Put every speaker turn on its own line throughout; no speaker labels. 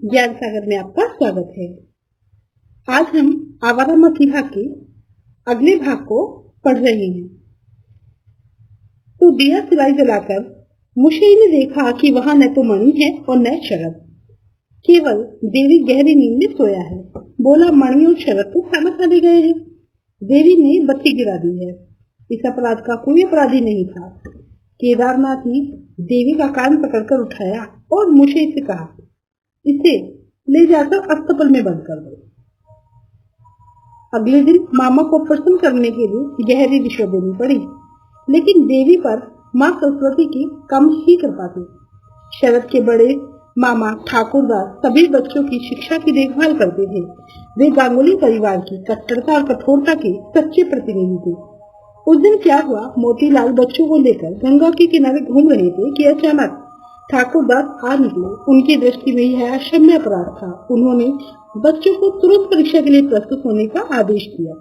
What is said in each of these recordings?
ज्ञान सागर में आपका स्वागत है। आज हम आवारा मसीहा के अगले भाग को पढ़ रहे हैं। तो दिया सिलाई जलाकर मुशेई ने देखा कि वहां न तो मणि है और न शरद, केवल देवी गहरी नींद में सोया है। बोला, मणि और शरद तो खाना खाने गए हैं। देवी ने बत्ती गिरा दी है। इस अपराध का कोई अपराधी नहीं था। केदारनाथ ने देवी का कान पकड़कर उठाया और मुशेई से कहा, इसे ले जाकर अस्तबल में बंद कर दो। अगले दिन मामा को प्रसन्न करने के लिए गहरी रिश्वत देनी पड़ी, लेकिन देवी पर माँ सरस्वती की कम ही कृपा थी। शरद के बड़े मामा ठाकुरदास सभी बच्चों की शिक्षा की देखभाल करते थे। वे गांगुली परिवार की कट्टरता और कठोरता के सच्चे प्रतिनिधि थे। उस दिन क्या हुआ, मोतीलाल बच्चों को लेकर गंगा के किनारे घूम रहे थे कि अचानक ठाकुरदास आ निकले। उनकी दृष्टि में यह अक्षम्य अपराध था। उन्होंने बच्चों को तुरंत परीक्षा के लिए प्रस्तुत होने का आदेश दिया।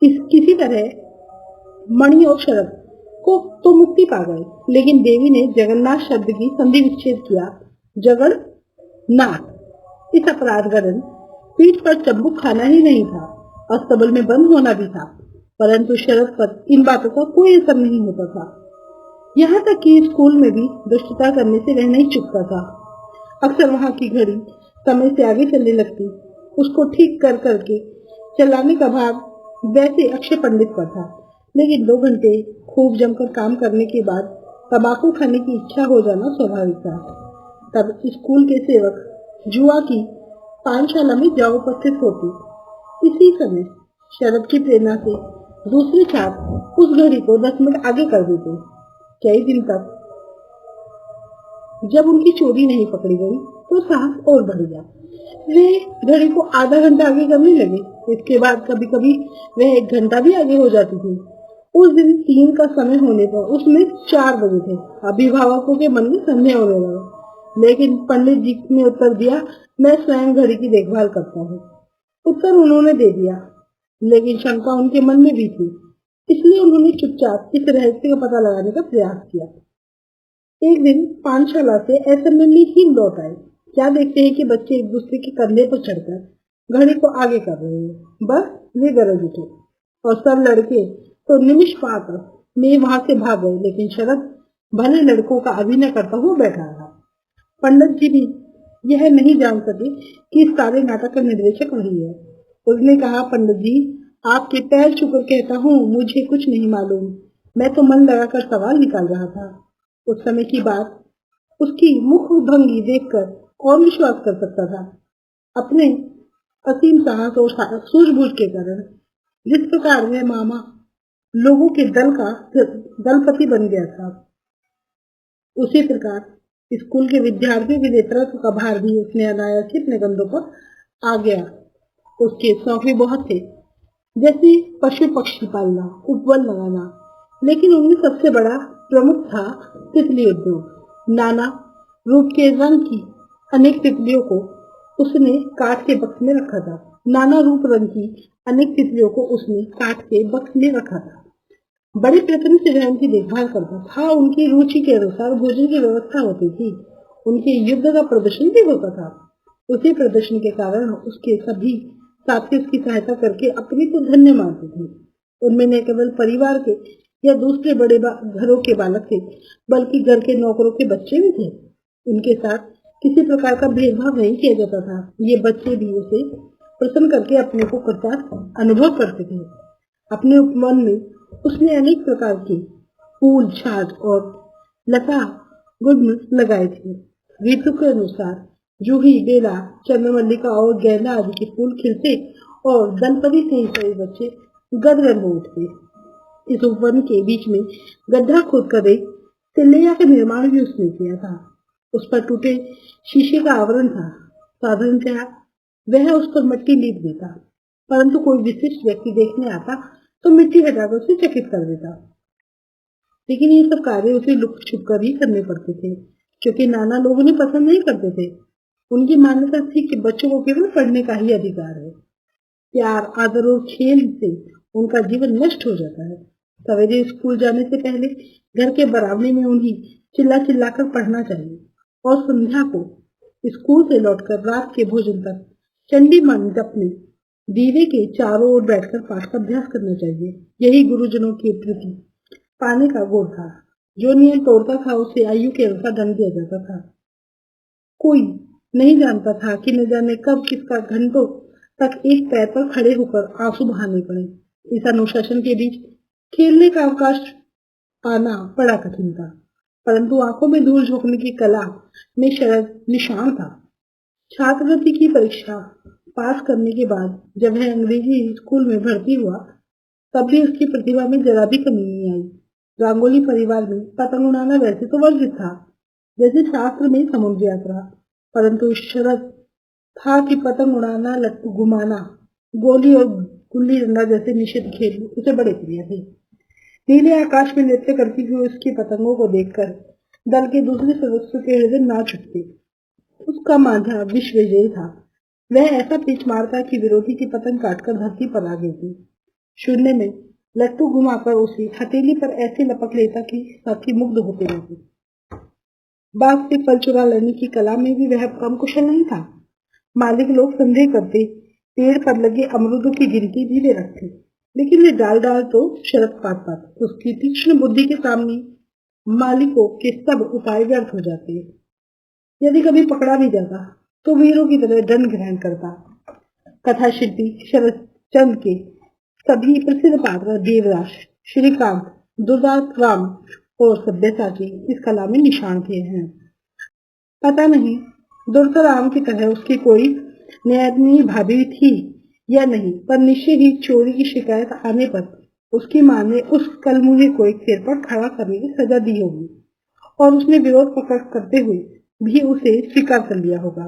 किसी तरह मणि और शरद को तो मुक्ति पा गए, लेकिन देवी ने जगन्नाथ शब्द की संधि विच्छेद किया। जगन्नाथ इस अपराध वरण पीठ पर चंबुक खाना ही नहीं था, अस्तबल में बंद होना भी था। परंतु शरद पर इन बातों का कोई असर नहीं होता था। यहाँ तक कि स्कूल में भी दुष्टता करने से वह नहीं चुकता था। अक्सर वहाँ की घड़ी समय से आगे चलने लगती। उसको ठीक कर करके चलाने का भाग वैसे अक्षय पंडित पर था, लेकिन 2 घंटे खूब जमकर काम करने के बाद तंबाकू खाने की इच्छा हो जाना स्वाभाविक था। तब स्कूल के सेवक जुआ की पानशाला में जा उपस्थित होते। इसी समय शरद की प्रेरणा से दूसरे छात्र उस घड़ी को 10 मिनट आगे कर देते। कई दिन तक जब उनकी चोरी नहीं पकड़ी गई तो साहस और बढ़ गया। वे घड़ी को आधा घंटा आगे करने लगे। इसके बाद कभी कभी वह 1 घंटा भी आगे हो जाती थी। उस दिन 3 का समय होने पर उसमें 4 बजे थे। अभिभावकों के मन में संदेह होने लगा, लेकिन पंडित जी ने उत्तर दिया, मैं स्वयं घड़ी की देखभाल करता हूँ। उत्तर उन्होंने दे दिया, लेकिन शंका उनके मन में भी थी। इसलिए उन्होंने चुपचाप इस रहस्य का पता लगाने का प्रयास किया। एक दिन पानशाला से असेंबली ही लौट आए। क्या देखते हैं कि बच्चे एक दूसरे के कंधे पर चढ़कर घड़ी को आगे कर रहे हैं। बस वे गरज उठे और सब लड़के तो निमिष मात्र में वहां से भाग गए, लेकिन शरद भले लड़कों का अभिनय करता हुआ बैठा रहा। पंडित जी भी यह नहीं जान सके कि इस सारे नाटक का निर्देशक वही है। उसने कहा, पंडित जी, आपके पैर छूकर कहता हूँ, मुझे कुछ नहीं मालूम। मैं तो मन लगाकर सवाल निकाल रहा था। उस समय की बात उसकी मुख भंगी देखकर कौन विश्वास कर सकता था। अपने असीम साहस और सूझबूझ के कारण जिस प्रकार वह मामा लोगों के दल का दलपति बन गया था, उसी प्रकार स्कूल के विद्यार्थियों के नेतृत्व का भार भी उसने अनायास अपने कंधों पर आ गया। उसके शौक भी बहुत थे, जैसे पशु पक्षी पालना, उपवन लगाना, लेकिन उनमें सबसे बड़ा प्रमुख था तितली उद्योग। नाना रूप के रंग की अनेक तितलियों को उसने काठ के बक्स में रखा था। बड़े प्रयत्न से वह उनकी देखभाल करता था। उनकी रुचि के अनुसार भोजन की व्यवस्था होती थी। उनके युद्ध का प्रदर्शन भी होता था। उसी प्रदर्शन के कारण उसके सभी साथी उसकी सहायता करके अपने को धन्य मानते थे। उनमें न केवल परिवार के या दूसरे बड़े घरों के बालक थे, बल्कि घर के नौकरों के बच्चे भी थे। उनके साथ किसी प्रकार का भेदभाव नहीं किया जाता था। ये बच्चे भी उसे प्रसन्न करके अपने को कृतार्थ अनुभव करते थे। अपने उपवन में उसने अनेक प्रकार के फूल, छाछ और लता गुल्म लगाए थे। ऋतु के अनुसार जूही, बेला, चंद्रमल्लिका और गेंदा आदि के फूल खिलते और दलपति से ही सभी बच्चे गदगद हो उठते। इस उपवन के बीच में गड्ढा खोदकर एक तिल्लिया का निर्माण भी उसने किया था। उस पर टूटे शीशे का आवरण था। साधारणतया वह उस पर मिट्टी लीप देता, परंतु कोई विशिष्ट व्यक्ति देखने आता तो मिट्टी हटाकर उसे चकित कर देता। लेकिन ये सब कार्य उसे लुक छुप कर ही करने पड़ते थे, क्योंकि नाना लोग उन्हें पसंद नहीं करते थे। उनकी मान्यता थी कि बच्चों को केवल पढ़ने का ही अधिकार है। प्यार, आदर और खेल से उनका जीवन नष्ट हो जाता है। सवेरे स्कूल जाने से पहले घर के बरामदे में उन्हें चिल्ला चिल्लाकर पढ़ना चाहिए और संध्या को स्कूल से लौटकर रात के भोजन तक चंडी मंडप में दीवे के चारों ओर बैठकर पाठ का अभ्यास करना चाहिए। यही गुरुजनों के प्रति पाने का गुण था। जो नियम तोड़ता था उसे आयु के अनुसार दंड दिया जाता था। कोई नहीं जानता था कि न जाने कब किसका घंटों तक एक पैर पर खड़े होकर आंसू बहाने पड़े। इस अनुशासन के बीच खेलने का अवकाश पाना बड़ा कठिन था, परंतु आंखों में धूल झोंकने की कला में शरद निशान था। छात्रवृत्ति की परीक्षा पास करने के बाद जब वह अंग्रेजी स्कूल में भर्ती हुआ, तब भी उसकी प्रतिभा में जरा भी कमी नहीं आई। गांगुली परिवार में पतंग उड़ाना वैसे तो वर्जित था, जैसे शास्त्र में समुद्र यात्रा, परंतु शरद था कि पतंग उड़ाना, लट्टू घुमाना, गोली और गुल्ली डंडा जैसे निषिद्ध खेल उसे बड़े प्रिय थे। नीले आकाश में नृत्य करती हुई उसकी पतंगों को देखकर दल के दूसरे सदस्यों के हृदय नाच उठते। उसका मांझा विश्व विजयी था। वह ऐसा पीछ मारता कि विरोधी की पतंग काटकर धरती पर आ गई थी। शून्य में लट्टू घुमाकर उसे हथेली पर ऐसे लपक लेता कि साथी मुग्ध होते रहते। बाग से फल चुरा लेने की कला में भी वह कम कुशल नहीं था। मालिक लोग संदेह करते, पेड़ पर लगे अमरूदों की गिनती भी वे रखते, लेकिन वे डाल डाल तो शरद पात उसकी तीक्ष्ण बुद्धि के सामने मालिकों के सब उपाय व्यर्थ हो जाते। यदि कभी पकड़ा भी जाता तो वीरों की तरह दंड ग्रहण करता। कथा शिल्पी शरद चंद्र के सभी प्रसिद्ध पात्र देवदास, श्रीकांत, दुर्दांत राम और सभ्यसाची इस कला में निशान थे हैं। पता नहीं दुर्दाराम की तरह उसकी कोई न्यायनी भाभी थी या नहीं, पर निश्चय ही चोरी की शिकायत आने पर उसकी मां ने उस कलमुहे को एक सिर पर खड़ा करने की सजा दी होगी और उसने विरोध प्रकट करते हुए भी उसे स्वीकार कर लिया होगा।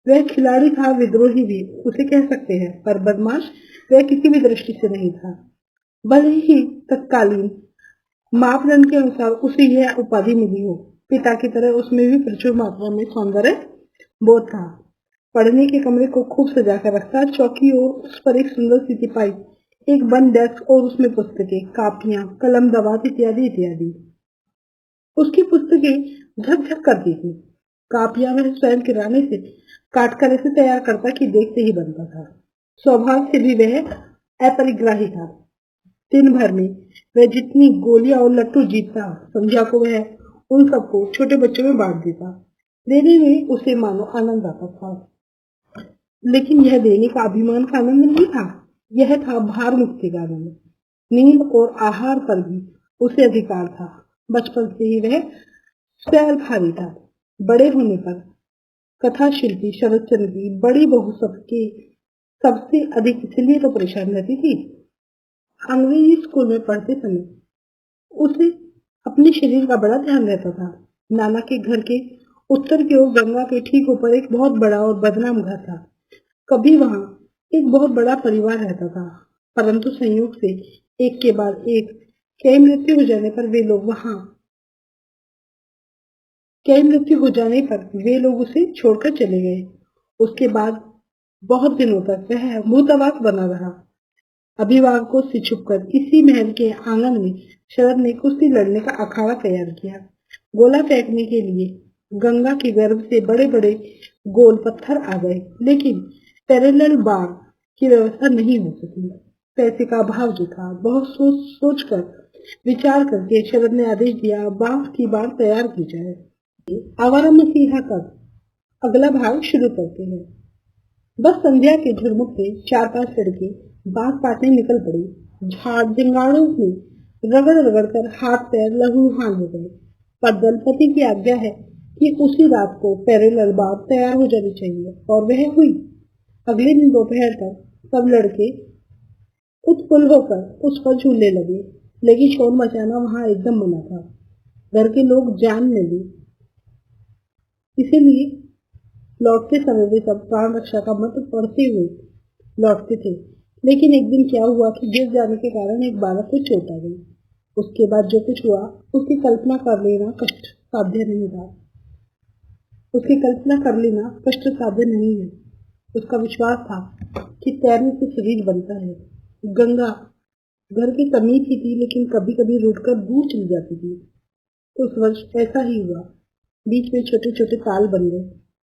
वह खिलाड़ी था, विद्रोही भी उसे कह सकते हैं, पर बदमाश वह किसी भी दृष्टि से नहीं था। भले ही तत्कालीन मापदंड के अनुसार उसे यह उपाधि मिली हो, पिता की तरह उसमें भी प्रचुर मात्रा में सौंदर्य बोध था। पढ़ने के कमरे को खूब सजा कर रखता, चौकी और उस पर एक सुंदर सी तिपाई, एक बंद डेस्क और उसमें पुस्तकें, कापियां, कलम, दवात इत्यादि इत्यादि। उसकी पुस्तकें झकझक करती थी। कापियां वह स्वयं किराने से काटकर ऐसे तैयार करता कि देखते ही बनता था। स्वभाव से भी वह अपरिग्राही था। दिन भर में वह जितनी गोलियां और लट्टू जीतता, संध्या को वह उन सबको छोटे बच्चों में बांट देता। देने में उसे मानो आनंद आता था, लेकिन यह देने का अभिमान का आनंद नहीं था, यह था भार मुक्ति का आनंद। नींद और आहार पर भी उसे अधिकार था। बचपन से ही वह स्वैरभावी था। बड़े होने पर कथा शिल्पी शरदचंद्र की बड़ी बहू सबसे अधिक इसलिए तो परेशान रहती थी। अंग्रेजी स्कूल में पढ़ते समय उसे अपने शरीर का बड़ा ध्यान रहता था। नाना के घर के उत्तर की ओर गंगा के ठीक ऊपर एक बहुत बड़ा और बदनाम घर था। कभी वहां एक बहुत बड़ा परिवार रहता था, परंतु संयोग से एक के बाद एक कई मृत्यु हो जाने पर वे लोग उसे छोड़कर चले गए। उसके बाद बहुत दिनों तक वह भूतवास बना रहा। अभिभावकों से छुपकर इसी महल के आंगन में शरद ने कुश्ती लड़ने का अखाड़ा तैयार किया। गोला फेंकने के लिए गंगा के गर्भ से बड़े बड़े गोल पत्थर आ गए, लेकिन पैरेलल बार की व्यवस्था नहीं हो सकी। पैसे का अभाव जो था, बहुत सोच कर विचार करके शरद ने आदेश दिया, बांस की बार तैयार की जाए। आवारा मसीहा का अगला भाग शुरू करते हैं। बस संध्या के झुरमुट से 4-5 लड़के बांस काटने निकल पड़े। झाड़ जंगाड़ों में रगड़ रगड़ कर हाथ पैर लहूलुहान हो गए, पर दलपति की आज्ञा है कि उसी रात को पैरेलल बार तैयार हो जानी चाहिए, और वह हुई। अगले दिन दोपहर तक सब लड़के उत्फुल्ल होकर उस पर झूलने लगे, लेकिन शोर मचाना वहां एकदम मना था। घर के लोग जान न ले, इसीलिए लौटते समय वे सब प्राण रक्षा का मंत्र पढ़ते हुए लौटते थे। लेकिन एक दिन क्या हुआ कि गिर जाने के कारण एक बालक को चोट आ गई। उसके बाद जो कुछ हुआ उसकी कल्पना कर लेना कष्ट साध्य नहीं है। उसका विश्वास था कि तैरने से शरीर बनता है। गंगा घर के समीप ही थी, लेकिन कभी कभी रूठकर दूर चली जाती थी। उस वर्ष ऐसा ही हुआ। बीच में छोटे छोटे ताल बन गए।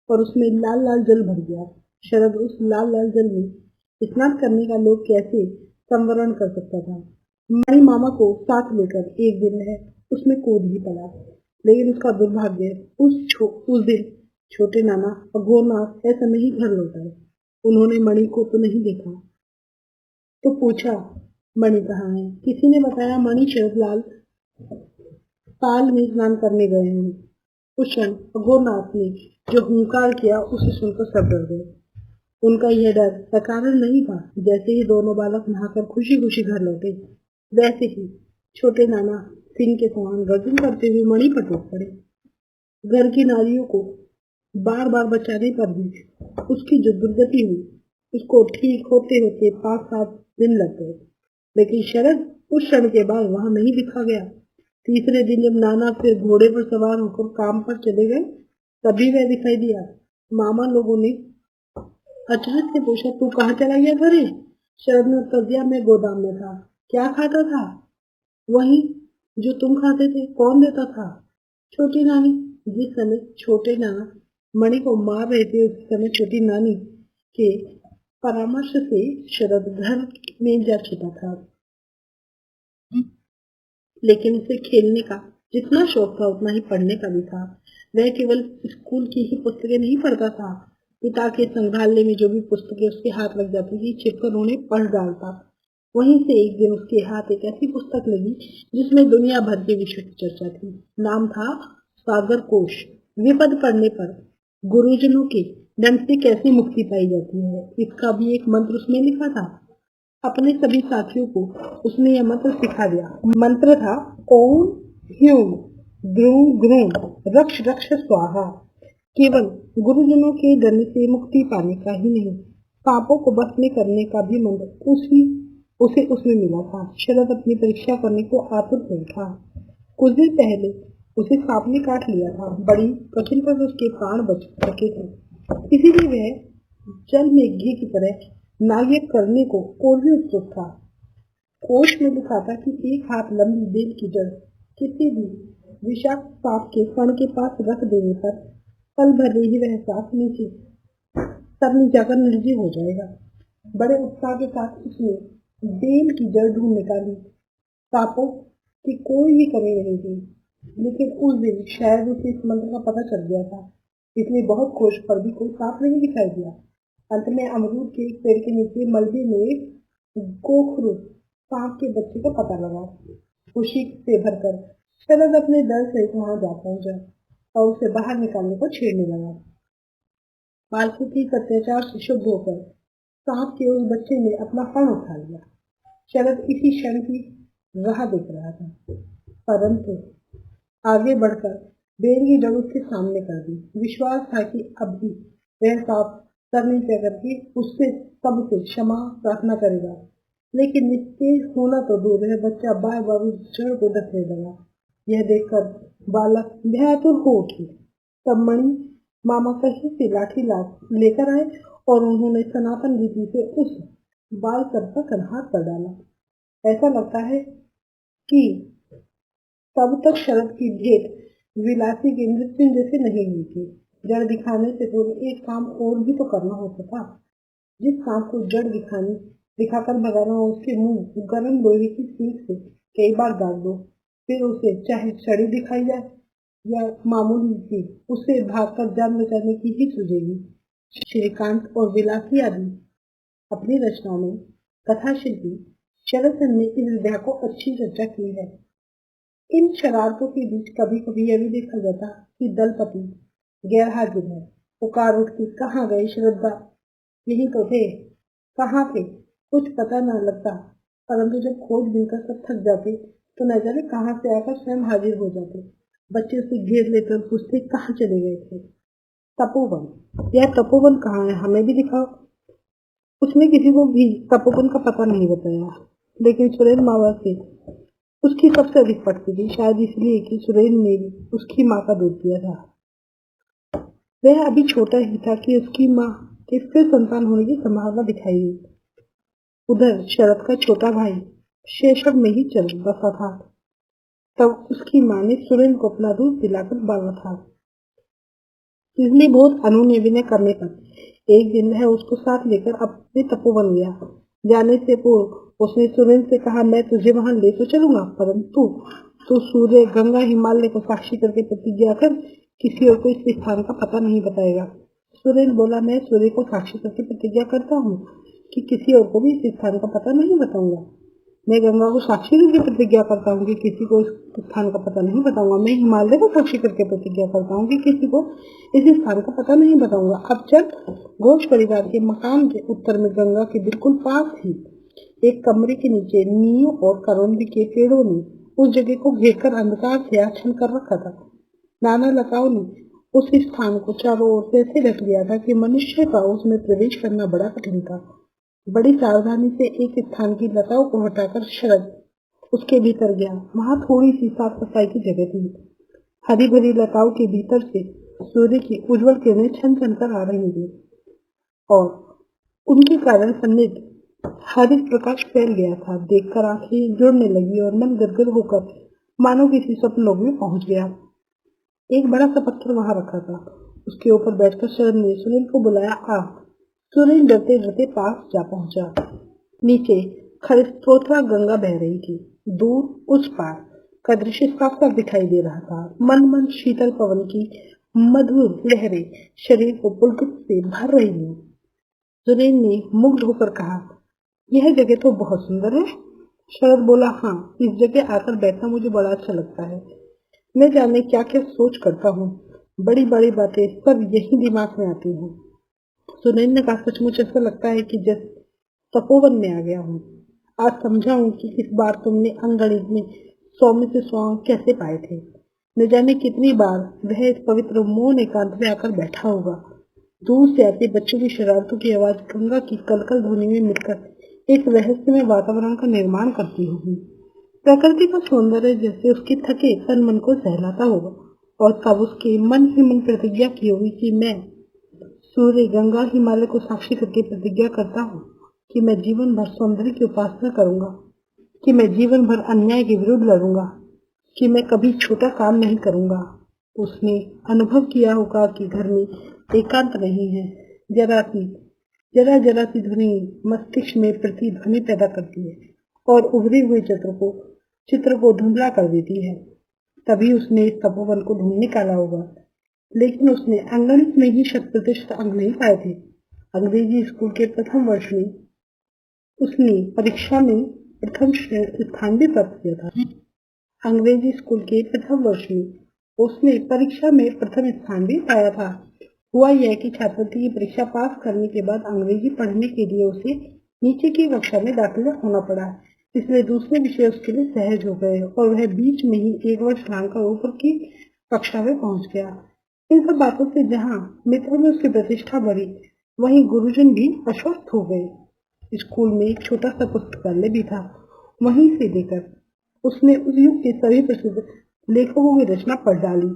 और उसमें लाल लाल जल भर गया। शरद उस लाल लाल जल में स्नान करने का लोग कैसे संवरण कर सकता था। मणि मामा को साथ लेकर एक दिन वह उसमें कूद ही पड़ा, लेकिन उसका दुर्भाग्य उस दिन छोटे नाना और गोरनाथ ऐसा नहीं घर लौटाए। उन्होंने मणि को तो नहीं देखा, तो पूछा मणि कहाँ है। किसी ने बताया मणि शरदलाल ताल में स्नान करने गए हैं। उस क्षण गोरनाथ ने जो हुंकार किया उसे सुनकर सब डर गए। उनका यह डर सकारण नहीं था। जैसे ही दोनों बालक नहाकर खुशी खुशी घर लौटे, वैसे ही छोटे नाना सिंह के समान गर्जन करते हुए मणि पर टूट पड़े। घर की नारियों को बार बार बचाने पर भी उसकी जो दुर्गति हुई, उसको ठीक होते होते 5-7 दिन लग गए। लेकिन शरद उस क्षण के बाद वहां नहीं दिखा गया। तीसरे दिन जब नाना फिर घोड़े पर सवार होकर काम पर चले गए, तभी वह दिखाई दिया। मामा लोगों ने अचानक से पूछा, तू कहाँ चला गया था रे? शरद ने उत्तर दिया, मैं गोदाम में था। क्या खाता था? वही जो तुम खाते थे। कौन देता था? छोटी नानी। जिस समय छोटे नाना मणि को मार रहे थे, उस समय छोटी नानी के परामर्श से शरद घर में जा छिपा था। लेकिन उसे खेलने का जितना शौक था उतना ही पढ़ने का भी था। वह केवल स्कूल की ही पुस्तकें नहीं पढ़ता था। पिता के संग्रहालय में जो भी पुस्तकें उसके हाथ लग जाती थी, छिपकर उन्हें पढ़ डालता। वहीं से एक दिन उसके हाथ एक ऐसी पुस्तक लगी जिसमें दुनिया भर के विषय की चर्चा थी। नाम था सागर कोश। विपद पढ़ने पर गुरुजनों के दंड से कैसे मुक्ति पाई जाती है, इसका भी एक मंत्र उसमें लिखा था। अपने सभी साथियों को उसने यह मंत्र सिखा दिया। मंत्र था ओम ह्यूम ग्रूम ग्रूम रक्ष रक्ष स्वाहा। केवल गुरुजनों के दंड से मुक्ति पाने का ही नहीं, पापों को भस्म करने का भी मंत्र उसे उसमें मिला था। शरद अपनी परीक्षा करने को आतुर हो था। कुछ दिन पहले उसे सांप ने काट लिया था। बड़ी कठिन पर उसके प्राण बच सके थे, इसीलिए वह जल में घी की तरह नायक करने को और भी उत्सुक था। कोश में लिखा था कि एक हाथ लंबी बेल की जड़ किसी भी विषाक्त सांप के फण के पास रख देने पर पल भर ही वह सांप नीचे सब जाकर निर्जीव हो जाएगा। बड़े उत्साह के साथ उसने बेल की जड़ ढूंढ निकाली। सांपों की कोई भी कमी नहीं थी, लेकिन उस दिन शायद उसे इस मंत्र का पता चल गया था, इसलिए बहुत खोज पर भी कोई सांप नहीं दिखाई दिया। अंत में अमरूद के एक पेड़ के नीचे मलबे में गोखरू सांप के बच्चे का पता लगा। खुशी से भरकर शरद अपने दल सहित वहां जा पहुंचा और उसे बाहर निकालने को छेड़ने लगा। पालतू की अत्याचार से शुद्ध होकर सांप के उस बच्चे ने अपना फण उठा लिया। शरद इसी क्षण की राह देख रहा था, परंतु आगे बढ़कर बेल की जड़ उसके सामने कर दी। विश्वास था कि अब भी वह सांप सर नीचे करके उससे सबसे क्षमा प्रार्थना करेगा, लेकिन निस्तेज होना तो दूर है, बच्चा बार बार उस जड़ को ढकने लगा। यह देखकर बालक भयातुर हो उठे। तब मणि मामा कहीं से लाठी लेकर आए और उन्होंने सनातन रीति से उस बाल सर पर कन्हार कर डाला। ऐसा लगता है कि तब तक शरद की भेंट विलासी के मृत्युंजय से नहीं हुई थी। जड़ दिखाने से पूर्व एक काम और भी तो करना होता था। जिस सांप को जड़ दिखाकर भगाना हो, उसके मुंह गर्म लोहे की सीख से कई बार दाग दो, फिर उसे चाहे छड़ी दिखाई जाए या मामूली सी, उससे भागकर जान बचाने की ही सूझेगी। श्रीकांत और विलासी आदि अपनी रचनाओं में कथा शिल्पी शरद सेन ने इस विधा को अच्छी चर्चा की है। इन शरारतों के बीच कभी कभी यह भी देखा जाता कि दलपति गैर हाजिर है, पुकार उठती, कहाँ गए श्रद्धा? यही तो थे। कहाँ थे? कुछ पता न लगता, परंतु जब खोजबीन कर सब थक जाते तो न जाने कहाँ से आकर स्वयं हाजिर हो जाते। बच्चे उसे घेर लेकर पूछते, कहाँ चले गए थे? तपोवन। यह तपोवन कहाँ है, हमें भी दिखाओ। उसने किसी को भी तपोवन का पता नहीं बताया, लेकिन सुरेंद्र मावा से उसकी सबसे अधिक पटती थी, शायद इसलिए कि सुरेंद्र ने भी उसकी माँ का दूध पिया था। वह अभी छोटा ही था कि उसकी माँ के फिर संतान होने की संभावना दिखाई दी। उधर शरद का छोटा भाई शैशव में ही चल बसा था। तब उसकी माँ ने सुरेंद्र को अपना दूध पिलाकर पाला था। इसलिए बहुत अनुनय विनय करने पर एक दिन वह उसको साथ लेकर अपने तपोवन गया। जाने से पूर्व उसने सुरेंद्र से कहा, मैं तुझे वहां ले तो चलूंगा, परंतु तू सूर्य, गंगा, हिमालय को साक्षी करके प्रतिज्ञा कर किसी और को इस स्थान का पता नहीं बताएगा। सुरेंद्र बोला, मैं सूर्य को साक्षी करके प्रतिज्ञा करता हूँ कि किसी और को भी इस स्थान का पता नहीं बताऊंगा। मैं गंगा को साक्षी करके प्रतिज्ञा करता हूँ कि किसी को इस स्थान का पता नहीं बताऊंगा। मैं हिमालय को साक्षी करके प्रतिज्ञा करता हूँ कि किसी को इस स्थान का पता नहीं बताऊंगा। अब जब घोष परिवार के मकान के उत्तर में गंगा के बिल्कुल पास ही एक कमरे के नीचे नीम और करौंदी के पेड़ों ने उस जगह को घेरकर अंधकार से आच्छन्न कर रखा था। नाना लताओं ने उस स्थान को चारों ओर से ऐसे ढक लिया था कि मनुष्य का उसमें प्रवेश करना बड़ा कठिन था। बड़ी सावधानी से एक स्थान की लताओं को हटाकर शरद उसके भीतर गया। वहां थोड़ी सी साफ सफाई की जगह थी। हरी भरी लताओं के भीतर से सूर्य की उज्जवल किरणें छन छन कर आ रही थी और उनके कारण सन्निध हरित प्रकाश फैल गया था। देखकर आंखें जुड़ने लगी और मन गदगद होकर मानो किसी स्वप्न लोक में पहुंच गया। एक बड़ा सा पत्थर वहां रखा था। उसके ऊपर बैठकर शरद ने सुनील को बुलाया। आ। सुनील डरते डरते पास जा पहुंचा। नीचे खरस्रोता गंगा बह रही थी। दूर उस पार का दृश्य साफ साफ दिखाई दे रहा था। मन मन शीतल पवन की मधुर लहरें शरीर को पुलकित से भर रही थी। सुनील ने मुग्ध होकर कहा, यह जगह तो बहुत सुंदर है। शरद बोला, हाँ, इस जगह आकर बैठना मुझे बड़ा अच्छा लगता है। मैं जाने क्या क्या सोच करता हूँ। बड़ी बड़ी बातें सब यही दिमाग में आती हैं। सुनील ने कहा, सचमुच ऐसा लगता है कि जैसे तपोवन में आ गया हूँ। आज समझा हूँ कि इस बार तुमने अंगणित में 100 में से 100 कैसे पाए थे। न जाने कितनी बार वह इस पवित्र मौन एकांत में आकर बैठा होगा। दूर से आते बच्चों की शरारतों की आवाज गंगा की कलकल ध्वनि में मिलकर एक रहस्यमय वातावरण का निर्माण करती होगी। प्रकृति का सौंदर्य जैसे उसके थके तन मन को सहलाता होगा और तब उसके मन ही मन प्रतिज्ञा की होगी कि मैं सूर्य, गंगा, हिमालय को साक्षी करके प्रतिज्ञा करता हूँ कि मैं जीवन भर सौंदर्य की उपासना करूंगा, कि मैं जीवन भर अन्याय के विरुद्ध लड़ूंगा, कि मैं कभी छोटा काम नहीं करूंगा। उसने अनुभव किया होगा कि घर में एकांत नहीं है। जरा जरा सी ध्वनि मस्तिष्क में प्रतिध्वनि पैदा करती है और उभरे हुए चित्र को धुंधला कर देती है। तभी उसने इस तपोवन को ढूंढ निकाला होगा। लेकिन उसने अंगणित में ही 100% अंक नहीं पाए थे। अंग्रेजी स्कूल के प्रथम वर्ष में उसने परीक्षा में प्रथम स्थान भी प्राप्त किया था। अंग्रेजी स्कूल के प्रथम वर्ष में उसने परीक्षा में प्रथम स्थान भी पाया था। हुआ यह कि छात्रवृत्ति की परीक्षा पास करने के बाद अंग्रेजी पढ़ने के लिए उसे नीचे की कक्षा में दाखिला होना पड़ा। इसलिए दूसरे विषय उसके लिए सहज हो गए और वह बीच में ही एक वर्ष लांघकर ऊपर की कक्षा में पहुंच गया। इन सब बातों से जहाँ मित्रों में उसकी प्रतिष्ठा बढ़ी, वहीं गुरुजन भी आश्वस्त हो गए। स्कूल में एक छोटा सा पुस्तकालय भी था। वहीं से लेकर उसने उस युग के सभी प्रसिद्ध लेखकों की रचना पढ़ डाली।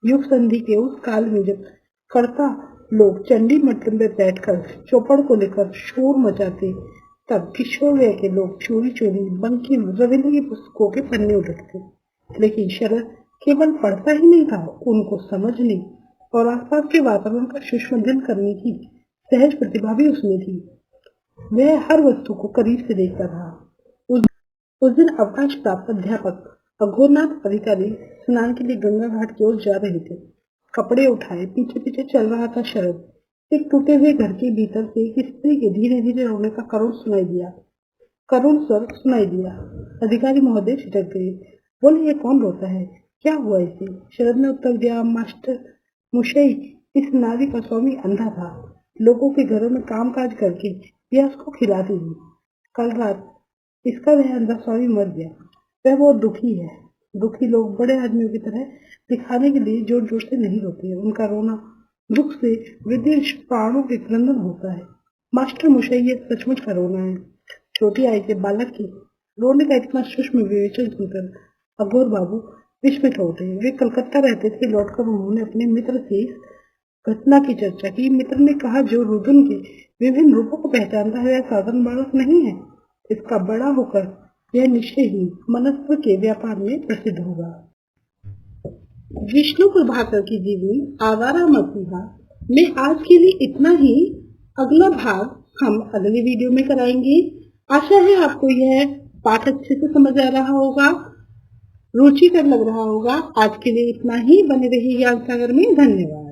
युग संधि के उस काल में जब कर्ता लोग चंडी मट्टन में बैठकर चौपड़ को लेकर शोर मचाते, तब किशोर वय के लोग चोरी चोरी बंकिम, रविंद्र की पुस्तकों के पन्ने उलटते। लेकिन शरद केवल पढ़ता ही नहीं था, उनको समझने और आसपास के वातावरण का सूक्ष्म अध्ययन करने की सहज प्रतिभा भी उसमें थी। वह हर वस्तु को करीब से देखता था। उस दिन अवकाश प्राप्त अध्यापक अघोरनाथ अधिकारी स्नान के लिए गंगा घाट की ओर जा रहे थे। कपड़े उठाए पीछे पीछे चल रहा था शरद। एक टूटे हुए घर के भीतर से एक स्त्री के धीरे धीरे रोने का करुण स्वर सुनाई दिया। अधिकारी महोदय छिटक गए। बोले, ये कौन रोता है? क्या हुआ इसे? शरद ने उत्तर दिया, मास्टर मुशई, इस नारी का स्वामी अंधा था। लोगों के घरों में काम काज करके यह उसको खिलाती थी। कल रात इसका वह अंधा स्वामी मर गया। वह बहुत दुखी है। दुखी लोग बड़े आदमियों की तरह दिखाने के लिए जोर जोर से नहीं रोते। उनका रोना दुख से विदेश प्राणों के क्रंदन होता है। मास्टर मुशई, ये सचमुच का रोना है। छोटी आयु के बालक के रोने का इतना सूक्ष्म विवेचन सुनकर अघोर बाबू विस्मित हो उठे। वे कलकत्ता रहते थे। लौटकर उन्होंने अपने मित्र से इस घटना की चर्चा की। मित्र ने कहा, जो रुदन के विभिन्न रूपों को पहचानता है वह साधारण बालक नहीं है। इसका बड़ा होकर यह निश्चय ही मनस्व के व्यापार में प्रसिद्ध होगा। विष्णु प्रभाकर की जीवनी आवारा मसीहा में आज के लिए इतना ही। अगला भाग हम अगले वीडियो में कराएंगे। आशा है आपको यह पाठ अच्छे से समझ आ रहा होगा, रुचिकर लग रहा होगा। आज के लिए इतना ही। बने रहिए ज्ञान सागर में। धन्यवाद।